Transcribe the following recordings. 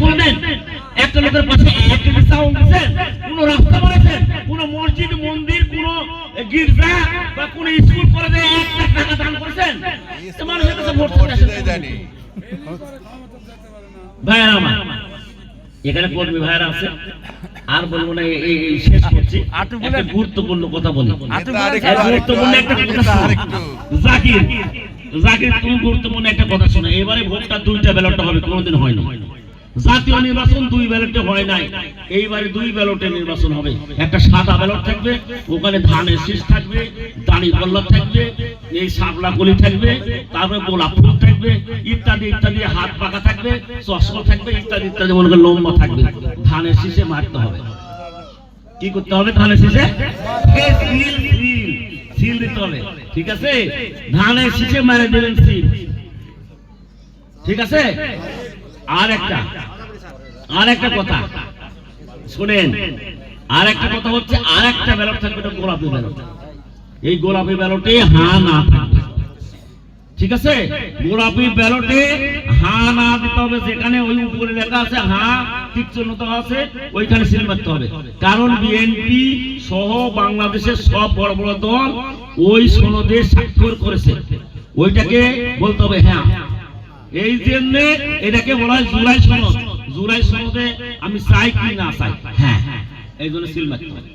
বলবেন একটা লোকের পাশে এক কেজি চাউল দিচ্ছেন, কোন রাস্তা বানাচ্ছেন, কোন মসজিদ মন্দির, কোন গির্জা বা কোন স্কুল কলেজে 1 লাখ টাকা দান করেছেন? মানুষের কাছে ভোট চাইতে ভাইরা আমার, এখানে কর্মী ভাইরা আছে, আর বলবো না, এই শেষ করছি। একটা গুরুত্বপূর্ণ কথা বলি, গুরুত্বপূর্ণ একটা কথা। জাকির তুমি গুরুত্বপূর্ণ একটা কথা শোনো। এবারে ভোটটা 2টা ব্যালটে হবে, কোনোদিন হয় না। জাতীয় নির্বাচন 2 ব্যালটে হয় নাই, এইবারে 2 ব্যালটে নির্বাচন হবে। একটা সাদা ব্যালট থাকবে, ওখানে ধানের শীষ থাকবে, দাড়ি কল্লা থাকবে, এই শাপলা কলি থাকবে, তারপরে গোলাপ ফুল থাকবে, ইত্যাদি ইত্যাদি, হাত পাকা থাকবে, চশমা থাকবে, ইত্যাদি ইত্যাদি, মনে করেন লম্বা থাকবে। ধানের শীষে মারতে হবে। কি করতে হবে? ধানের শীষে সিল দিতে হবে, ঠিক আছে? ধানের শীষে মারে দেবেন সিল, ঠিক আছে? আর একটা কথা শুনেন, আর একটা কথা হচ্ছে, আর একটা ব্যালট থাকবে, এটা গোলাপি ব্যালট। এই গোলাপি ব্যালটে হ্যাঁ না থাকবে, ঠিক আছে? গোলাপি ব্যালটে হ্যাঁ না দিতে হবে। যেখানে ওই উপরে লেখা আছে হ্যাঁ ঠিক চিহ্নিত আছে, ওইখানে সিল মারতে হবে। কারণ বিএনপি সহ বাংলাদেশের সব বড় বড় দল ওই সনদে স্বাক্ষর করেছে, ওইটাকে বলতে হবে হ্যাঁ। এই জন্য এটাকে বলা হয় জুলাই সনদ। জুলাই সনদে আমি চাই কি না চাই, হ্যাঁ, এই জন্য সিল মারতে হবে।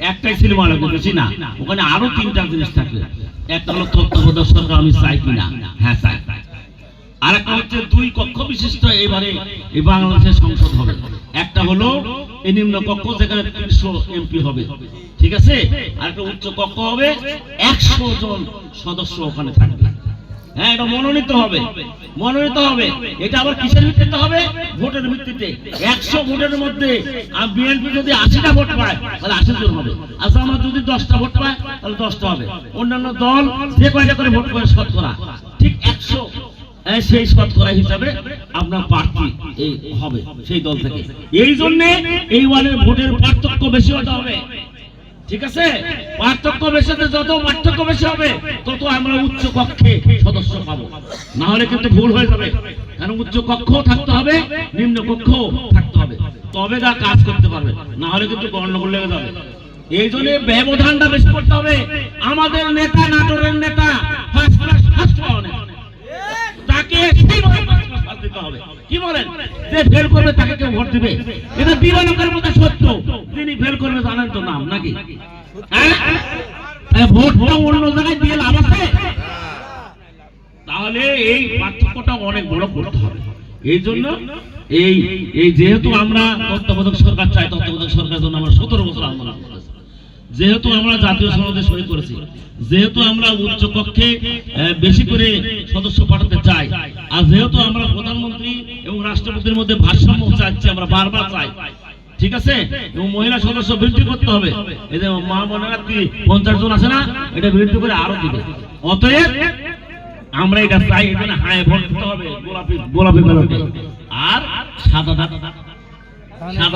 একটাই সিল মারা বেশি না, ওখানে আরো 3টা জিনিস থাকবে। একটা হলো তত্ত্বাবধায়ক সরকার, আমি চাই কি না, হ্যাঁ চাই। আর একটা হচ্ছে 2 কক্ষ বিশিষ্ট এবারে এই বাংলাদেশের সংসদ হবে। একটা হলো এই নিম্ন কক্ষ, যেখানে 300 এমপি হবে, ঠিক আছে? আর একটা উচ্চ কক্ষ হবে, 100 জন সদস্য ওখানে থাকবে। হ্যাঁ, এটা মনোনীত হবে। এটা আবার কিসের ভিত্তিতে হবে? ভোটের ভিত্তিতে। 100 ভোটের মধ্যে বিএনপি যদি 80টা ভোট পায় তাহলে 80 জন হবে। আচ্ছা, আমরা যদি 10টা ভোট পাই তাহলে 10টা হবে। অন্যান্য দল যে কয়টা করে ভোট করে শতকরা ঠিক 100, সেই শতকরা হিসাবে আপনার প্রার্থী এই হবে সেই দল থেকে। এই জন্য এই ওয়ার্ডের ভোটের পার্থক্য বেশি হতে হবে, ঠিক আছে? পার্থক্য বেশি, যত পার্থক্য বেশি হবে তত আমরা উচ্চ কক্ষে সদস্য পাবো। না হলে কিন্তু ভুল হয়ে যাবে। কারণ উচ্চ কক্ষ থাকতে হবে, নিম্ন কক্ষ থাকতে হবে, তবে যা কাজ করতে পারবে। না হলে কিন্তু গন্ডগোল লেগে যাবে। এই জন্য ব্যবধানটা বেশি করতে হবে। আমাদের নেতা, নাটোরের নেতা, তাকে দিতে হবে। কি বলেন? যে ফেল করবে তাকে কেউ ভোট দিবে? এটা বিরোধকের মধ্যে সত্য। যিনি ফেল করবে জানেন তো নাম নাকি? ভোটটা অন্য জায়গায় দিয়ে লাভ আছে? তাহলে এই পার্থক্যটা অনেক বড় করতে হবে। এই জন্য এই যেহেতু আমরা তত্ত্বাবধায়ক সরকার চাই, তত্ত্বাবধায়ক সরকারের জন্য আমরা 17 বছর আন্দোলন করেছি, যেহেতু আমরা জাতীয় সনদে সই করেছি, যেহেতু আমরা উচ্চ কক্ষে বেশি করে সদস্য পাঠাতে চাই, আর যেহেতু আমরা প্রধানমন্ত্রী এবং রাষ্ট্রপতির মধ্যে ভারসাম্য চাইছি, আমরা বারবার চাই, ঠিক আছে? এবং মহিলা সদস্য বৃদ্ধি করতে হবে। এই যে মা বোনেরা 50 জন আছে না, এটা বৃদ্ধি করে আরো দিবে। অতএব আমরা এটা চাই, এখানে হায় ভোট দিতে হবে গোলাপি ব্যালটে। আর সাদা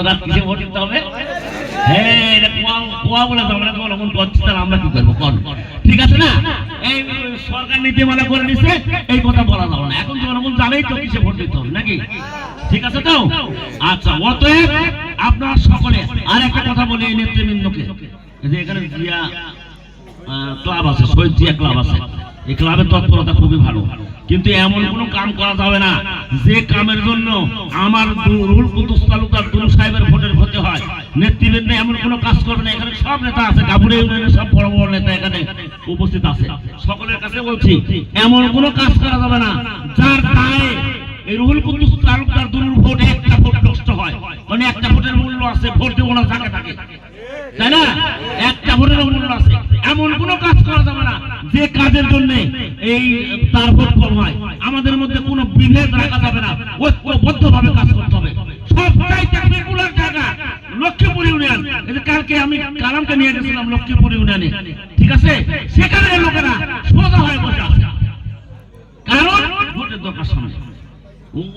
রাত কিসে ভোট দিতে হবে? হ্যাঁ, এটা কোয়া বলে আমরা জনগণ করছি, তাহলে আমরা কি করবো? ঠিক আছে না? এই সরকার নীতিমালা করে নিচ্ছে, এই কথা বলা যাবে না। এখন জনগণ জানেই তো কিসে ভোট দিতে হবে, নাকি? ঠিক আছে তো? আচ্ছা, অতএব আপনারা সকলে আর একটা কথা বলি এই নেতৃবৃন্দকে, যে এখানে জিয়া ক্লাব আছে, শহীদ জিয়া ক্লাব আছে। এই ক্লাবের তৎপরতা খুবই ভালো, কিন্তু এমন কোন কাম করা যাবে না যে কামের জন্য আমার রুহুল কুদ্দুস তালুকদার দুলু সাহেবের ভোটের ক্ষতি হয়। নেতৃবৃন্দ এমন কোন কাজ করবে না। এখানে সব নেতা আছে, গাবুড়ে ইউনিয়নের সব বড় বড় নেতা এখানে উপস্থিত আছে। সকলের কাছে বলছি, এমন কোন কাজ করা যাবে না যার দায়ে এই রুহুল কুদ্দুস তালুকদার দুলুর ভোট একটা ভোট নষ্ট হয়। মানে একটা ভোটের মূল্য আছে, ভোট দেবো না থাকে থাকে, তাই না? একটা ভোটের মূল্য আছে। এমন কোন কাজ করা যাবে না যে কাজের জন্য এই তার ভোট কম হয়। আমাদের মধ্যে কোনো বিভেদ রাখা যাবে না, ঐক্যবদ্ধভাবে কাজ করতে হবে। সবচাইতে পপুলার জায়গা লক্ষ্মীপুর ইউনিয়ন। কালকে আমি কালামকে নিয়ে গেছিলাম লক্ষ্মীপুর ইউনিয়নে, ঠিক আছে? সেখানে লোকেরা সোজা হয়ে বসে আছে, কারণ ভোটের দরকার সামনে।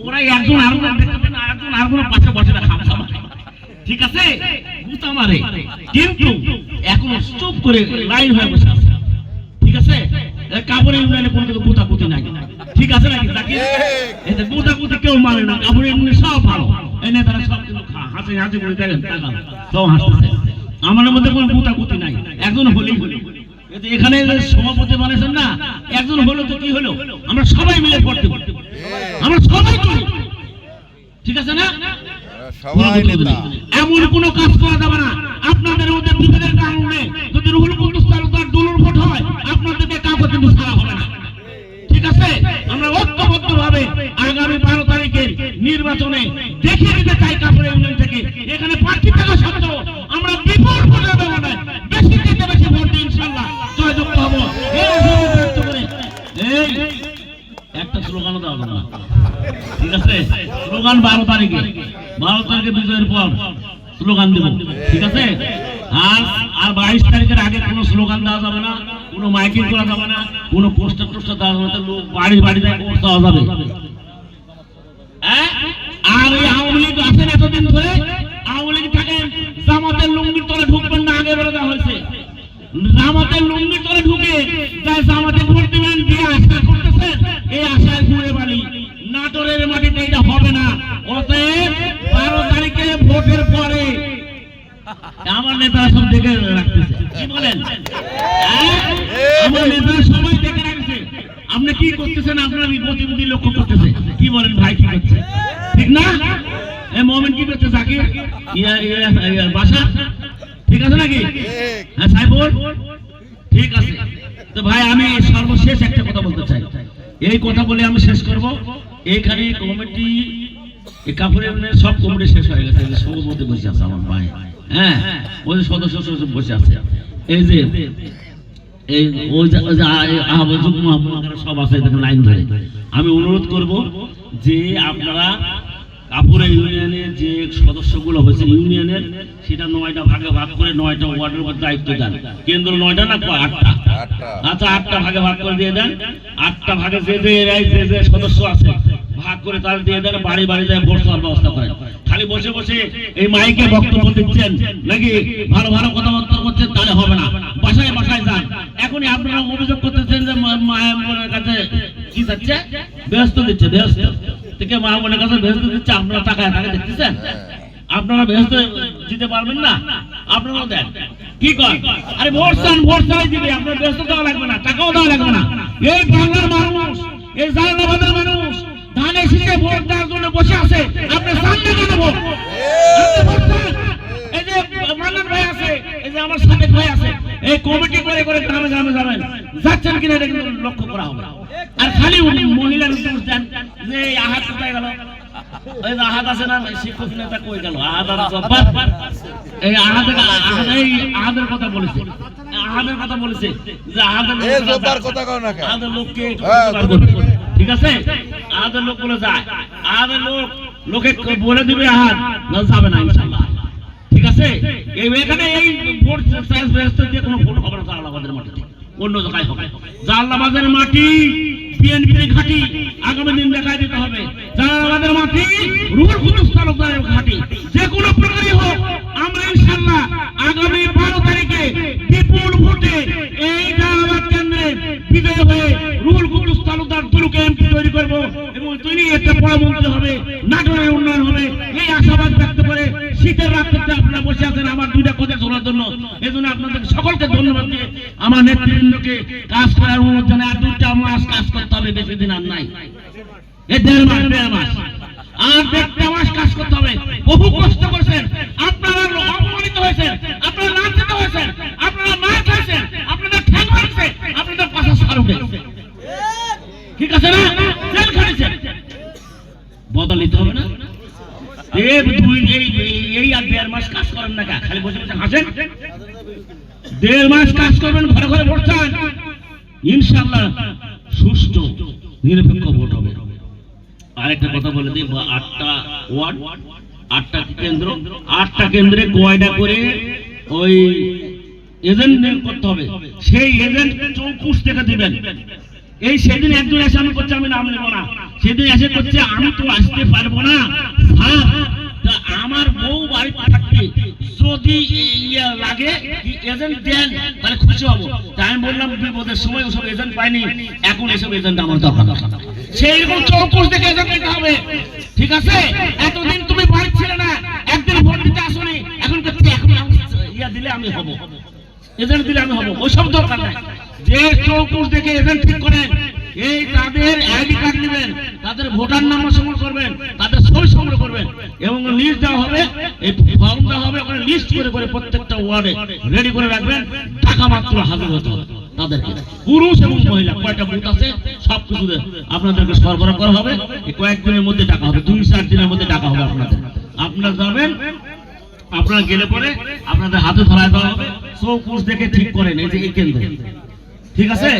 ওরা একজন আরেকজন দেখতে না, একজন আরেকজনের পাশে বসে না, খামসা মারে, ঠিক আছে? গুতা মারে, কিন্তু এখন চুপ করে লাইন হয়ে বসে আছে, ঠিক আছে? কাবুরে ইউনিয়নে কোনো কিছু গুতাগুতি নাই, ঠিক আছে নাকি? গুতাগুতি কেউ মানে না, কাবুরে ইউনিয়নে সব ভালো। হাসি হাসি করে দেখেন তাকান সব হাসতেছে আমাদের মধ্যে কোনো গুতাগুতি নাই একজন হলেই হলো এখানে সভাপতি বানাইছেন না একজন হলো তো কি হলো আমরা সবাই মিলে পড়তে পড়তে আমরা সবাই করি ঠিক আছে না সবাই নেতা এমন কোন কাজ করা যাবে না আপনাদের মধ্যে বিভেদের কারণে যদি রুহুল কুদ্দুস তালুকদার দুলুর ভোট হয় আপনাদেরকে কাউকে কিন্তু ছাড়া হবে না ঠিক আছে আমরা ঐক্যবদ্ধভাবে আগামী 12 তারিখের নির্বাচনে দেখিয়ে দিতে চাই কাপুরে ইউনিয়ন থেকে এখানে প্রার্থী থাকা সত্ত্বেও আমরা বিপুল ভোটের ব্যবধানে বেশি থেকে বেশি ভোট দিয়ে ইনশাআল্লাহ জয়যুক্ত হব এই একটা স্লোগানও দেওয়া যাবে না ঠিক আছে স্লোগান 12 তারিখে বিজয়ের পর স্লোগান দেব ঠিক আছে আর 22 তারিখের আগে কোনো স্লোগান দেওয়া যাবে না কোনো মাইকিং করা যাবে না কোনো পোস্টার টোস্টার দেওয়া যাবে না লোক বাড়ি বাড়ি যায় ভোট দেওয়া যাবে আর এই আওয়ামী লীগ আছেন এতদিন ধরে আওয়ামী লীগ থাকেন জামাতের লুঙ্গির তলে ঢুকবেন না আগে বলে দেওয়া হয়েছে জামাতের লুঙ্গির তলে ঢুকে তাই জামাতে ভোট দিবেন দিয়ে আশা করতেছেন এই আশায় ঘুরে বাড়ি নাটোরের মাটিতে এটা হবে না অতএব 12 তারিখে ভোটের পরে আমার নেতারা সব দেখে রাখতেছে কি বলেন আমার নেতারা সবাই দেখে রাখছে আপনি কি করতেছেন আপনার প্রতিনিধি লক্ষ্য করতেছে কি বলেন ভাই কি করছে ঠিক না এই মোমেন্ট কি করছে জাকির বাসা ঠিক আছে নাকি হ্যাঁ সাইবুল ঠিক আছে তো ভাই আমি সর্বশেষ একটা কথা বলতে চাই এই কথা বলে আমি শেষ করব এইখানে কমিটি এই কাপুরের সব কমিটি শেষ হয়ে গেছে সভাপতি বসে আছে আমার ভাই হ্যাঁ ওই সদস্য বসে আছে এই যে এই ওই সব আছে লাইন ধরে আমি অনুরোধ করব যে আপনারা কাপুরে ইউনিয়নের যে সদস্যগুলো হয়েছে ইউনিয়নের সেটা 9টা ভাগে ভাগ করে 9টা ওয়ার্ডের মধ্যে দায়িত্ব দেন কেন্দ্র 9টা না 8টা আচ্ছা 8টা ভাগে ভাগ করে দিয়ে দেন 8টা ভাগে যে যে সদস্য আছে ভাগ করে তার দিয়ে দেন বাড়ি বাড়ি যায় ভোট দেওয়ার ব্যবস্থা করেন খালি বসে বসে এই মাইকে বক্তব্য দিচ্ছেন নাকি ভালো ভালো কথাবার্তা করছেন তাহলে হবে না বাসায় বাসায় যান এখনই আপনারা অভিযোগ করতেছেন যে মায়ের কাছে কি যাচ্ছে ব্যস্ত দিচ্ছে ব্যস্ত থেকে মা বোনের কাছে ব্যস্ত দিচ্ছে আপনারা টাকায় টাকা দেখতেছেন আপনারা ব্যস্ত দিতে পারবেন না আপনারাও দেন কি কর আরে ভোট চাই দিবে আপনার ব্যস্ত দেওয়া লাগবে না টাকাও দেওয়া লাগবে না এই বাংলার মানুষ এই জালালাবাদের মানুষ ধানে শীষে ভোট দেওয়ার জন্য বসে আছে আপনি সামনে কেন ভোট এই যে মান্নান ভাই আছে এই যে আমার সাবেক ভাই আছে এই কমিটি করে করে গ্রামে গ্রামে যাবেন যাচ্ছেন কিনা এটা কিন্তু লক্ষ্য করা হবে আর খালি মহিলার দোষ দেন যে আহাত কোথায় গেল ওই আহাত আছে না শিক্ষক নেতা কই গেল আহাত আর জব্বার এই আহাদের কথা বলেছে যে আহাদের লোককে ঠিক আছে আহাদের লোক বলে যায় আহাদের লোকে বলে দিবে আহাত যাবে না ইনশাআল্লাহ ঠিক আছে এখানে এই ভোট সাইজ ব্যবস্থা দিয়ে কোনো ভোট হবে না জালালাবাদের মাটিতে অন্য জায়গায় হবে জালালাবাদের মাটি বিএনপির ঘাঁটি আগামী দিন দেখাই দিতে হবে জালালাবাদের মাটি রুহুল কুদ্দুস তালুকদারের ঘাঁটি যে কোনো প্রকারই হোক আমরা ইনশাআল্লাহ আগামী 12 তারিখে বিপুল ভোটে এই জালালাবাদ কেন্দ্রে বিজয় হয়ে রুহুল কুদ্দুস তালুকদার দুলুকে এমপি তৈরি করব এবং তিনি একটা পরামর্শ হবে নাটোরের উন্নয়ন হবে এই আশাবাদ ব্যক্ত করে শীতের রাত্রিতে আপনারা বসে আছেন আমার দুইটা কথা শোনার জন্য এজন্য আপনাদের সকলকে ধন্যবাদ দিয়ে আমার নেতৃবৃন্দকে কাজ করার অনুরোধ জানাই আর 2টা মাস কাজ করতে হবে বেশি দিন আর নাই এই 1.5 মাস আর 1.5 মাস কাজ করতে হবে বহু কষ্ট করেছেন আপনারা অপমানিত হয়েছেন আপনারা লাঞ্ছিত হয়েছেন আপনারা মার খাইছেন আপনাদের ঠ্যাং ভাঙছে আপনাদের পাশা সার উঠেছে ঠিক আছে না জেল খাইছেন বদল নিতে হবে না এই আর 1.5 মাস কাজ করেন না খালি বসে বসে হাসেন 1.5 মাস কাজ করবেন ঘরে ঘরে ভোট চান ইনশাআল্লাহ সুষ্ঠু নিরপেক্ষ ভোট হবে আরেকটা কথা বলে দিই 8টা ওয়ার্ড 8টা কেন্দ্র 8টা কেন্দ্রে কয়টা করে ওই এজেন্ট নিয়োগ করতে হবে সেই এজেন্ট 24 টাকা দিবেন এই সেদিন একজন এসে আমি করছে আমি নাম নেব না সেদিন এসে করছে আমি তো আসতে পারবো না আমার বউ বাড়ি থাকতে যদি লাগে এজেন্ট দেন তাহলে খুশি হবো তাই আমি বললাম বিপদের সময় ওসব এজেন্ট পাইনি এখন এসব এজেন্ট আমার দরকার সেইরকম 24 থেকে এজেন্ট নিতে হবে ঠিক আছে এতদিন তুমি বাড়ি ছিলে না একদিন এই চৌকুশ দেখে এজেন্ট ঠিক করেন, এই তাদের আইডি কার্ড নেবেন, তাদের ভোটার নাম্বার সংগ্রহ করবেন, তাদের ছবি সংগ্রহ করবেন এবং লিস্ট দেওয়া হবে, এই ফর্ম দেওয়া হবে, ওখানে লিস্ট করে করে প্রত্যেকটা ওয়ার্ডে রেডি করে রাখবেন। টাকা মাত্র হাজির হতে হবে তাদেরকে, পুরুষ এবং মহিলা কয়টা বুথ আছে সবকিছু আপনাদেরকে সরবরাহ করা হবে। এই কয়েকদিনের মধ্যে টাকা হবে, 2-4 দিনের মধ্যে টাকা হবে আপনাদের। আপনারা যাবেন, আপনারা গেলে পরে আপনাদের হাতে ধরায় দেওয়া হবে। চৌকুশ দেখে ঠিক করেন এই যে এই কেন্দ্র, ঠিক আছে?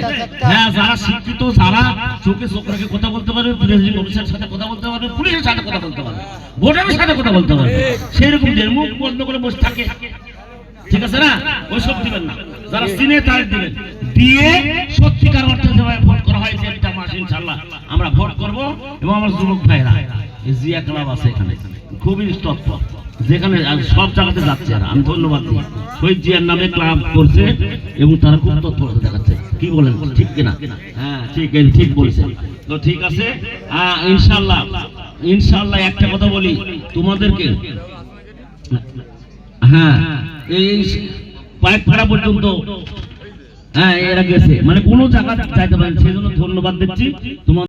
হ্যাঁ, যারা শিক্ষিত, যারা চোখে চোখ রেখে কথা বলতে পারবে, প্রেসিডেন্ট অফিসারের সাথে কথা বলতে পারবে, পুলিশের সাথে কথা বলতে পারবে, ভোটারের সাথে কথা বলতে পারবে, সেরকম যে মুখ বন্ধ করে বসে থাকে, ঠিক আছে না? ওইসব দিবেন না। যারা চিনে তাদের দিবেন, দিয়ে সত্যিকার অর্থে যেভাবে ভোট করা হয় একটা মাস ইনশাআল্লাহ আমরা ভোট করব। এবং আমার যুবক ভাইরা, এই জিয়া ক্লাব আছে এখানে, খুবই তৎপর, যেখানে সব জায়গাতে যাচ্ছে। আর আমি ধন্যবাদ দিই, শহীদ জিয়ার নামে ক্লাব করছে এবং তারা খুব তৎপর দেখাচ্ছে। কি বলেন, ঠিক কিনা? হ্যাঁ, ঠিক, ঠিক বলছে। তো ঠিক আছে, ইনশাআল্লাহ ইনশাআল্লাহ একটা কথা বলি তোমাদেরকে, হ্যাঁ, এই পাইপ ফাড়া পর্যন্ত হ্যাঁ এরা গেছে, মানে কোনো জায়গা চাইতে পারেন, সেই জন্য ধন্যবাদ দিচ্ছি তোমাদের।